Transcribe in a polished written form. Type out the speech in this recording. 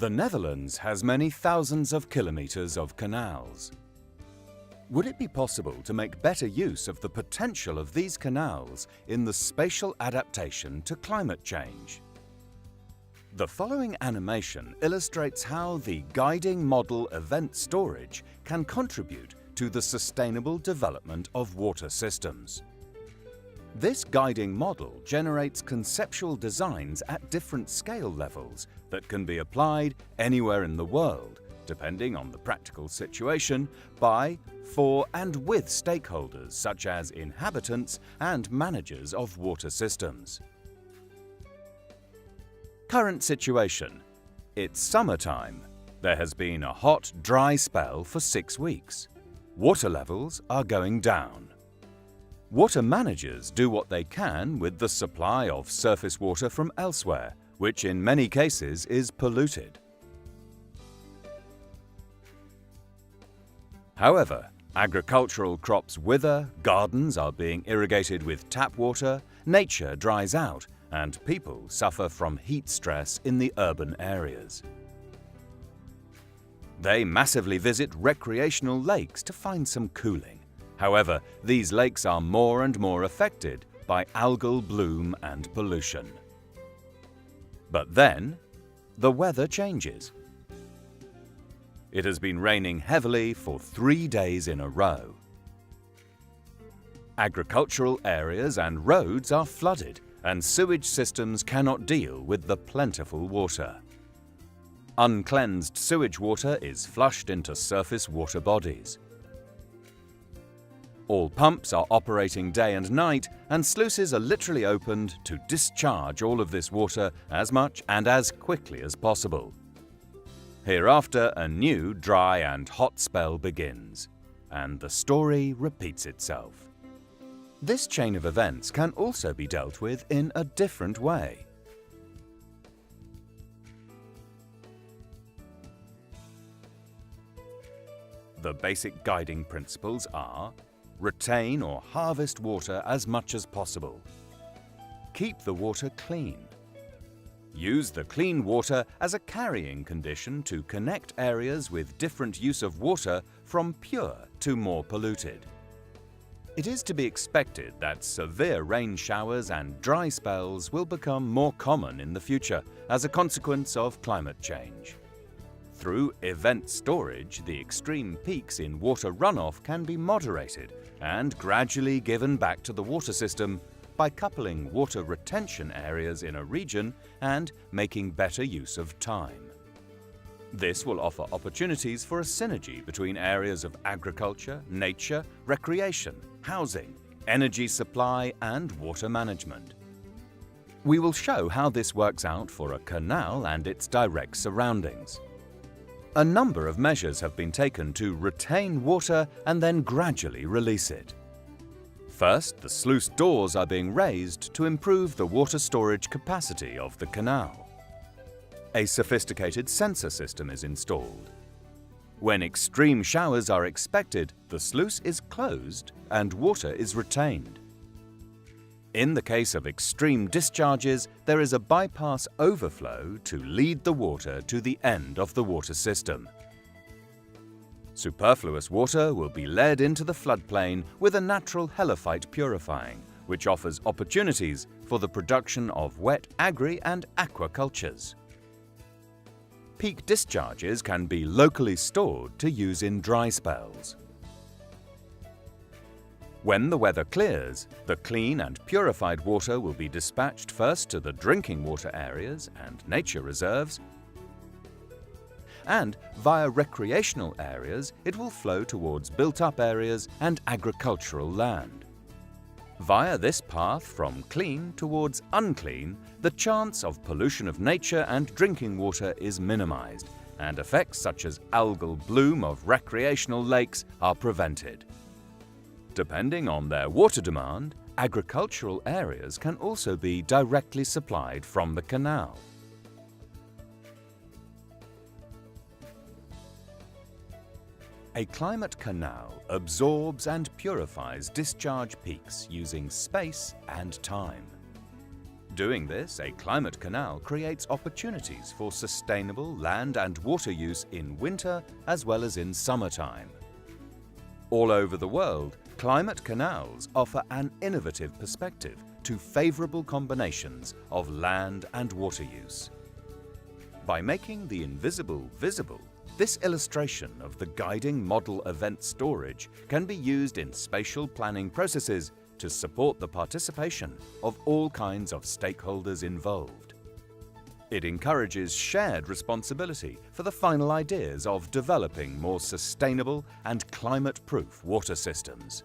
The Netherlands has many thousands of kilometers of canals. Would it be possible to make better use of the potential of these canals in the spatial adaptation to climate change? The following animation illustrates how the guiding model event storage can contribute to the sustainable development of water systems. This guiding model generates conceptual designs at different scale levels that can be applied anywhere in the world, depending on the practical situation, by, for and with stakeholders such as inhabitants and managers of water systems. Current situation. It's summertime. There has been a hot, dry spell for 6 weeks. Water levels are going down. Water managers do what they can with the supply of surface water from elsewhere, which in many cases is polluted. However, agricultural crops wither, gardens are being irrigated with tap water, nature dries out, and people suffer from heat stress in the urban areas. They massively visit recreational lakes to find some cooling. However, these lakes are more and more affected by algal bloom and pollution. But then, the weather changes. It has been raining heavily for 3 days in a row. Agricultural areas and roads are flooded, and sewage systems cannot deal with the plentiful water. Uncleansed sewage water is flushed into surface water bodies. All pumps are operating day and night, and sluices are literally opened to discharge all of this water as much and as quickly as possible. Hereafter, a new dry and hot spell begins, and the story repeats itself. This chain of events can also be dealt with in a different way. The basic guiding principles are: retain or harvest water as much as possible. Keep the water clean. Use the clean water as a carrying condition to connect areas with different use of water from pure to more polluted. It is to be expected that severe rain showers and dry spells will become more common in the future as a consequence of climate change. Through event storage, the extreme peaks in water runoff can be moderated and gradually given back to the water system by coupling water retention areas in a region and making better use of time. This will offer opportunities for a synergy between areas of agriculture, nature, recreation, housing, energy supply, and water management. We will show how this works out for a canal and its direct surroundings. A number of measures have been taken to retain water and then gradually release it. First, the sluice doors are being raised to improve the water storage capacity of the canal. A sophisticated sensor system is installed. When extreme showers are expected, the sluice is closed and water is retained. In the case of extreme discharges, there is a bypass overflow to lead the water to the end of the water system. Superfluous water will be led into the floodplain with a natural helophyte purifying, which offers opportunities for the production of wet agri- and aquacultures. Peak discharges can be locally stored to use in dry spells. When the weather clears, the clean and purified water will be dispatched first to the drinking water areas and nature reserves, and via recreational areas it will flow towards built-up areas and agricultural land. Via this path from clean towards unclean, the chance of pollution of nature and drinking water is minimized, and effects such as algal bloom of recreational lakes are prevented. Depending on their water demand, agricultural areas can also be directly supplied from the canal. A climate canal absorbs and purifies discharge peaks using space and time. Doing this, a climate canal creates opportunities for sustainable land and water use in winter as well as in summertime. All over the world, climate canals offer an innovative perspective to favourable combinations of land and water use. By making the invisible visible, this illustration of the guiding model event storage can be used in spatial planning processes to support the participation of all kinds of stakeholders involved. It encourages shared responsibility for the final ideas of developing more sustainable and climate-proof water systems.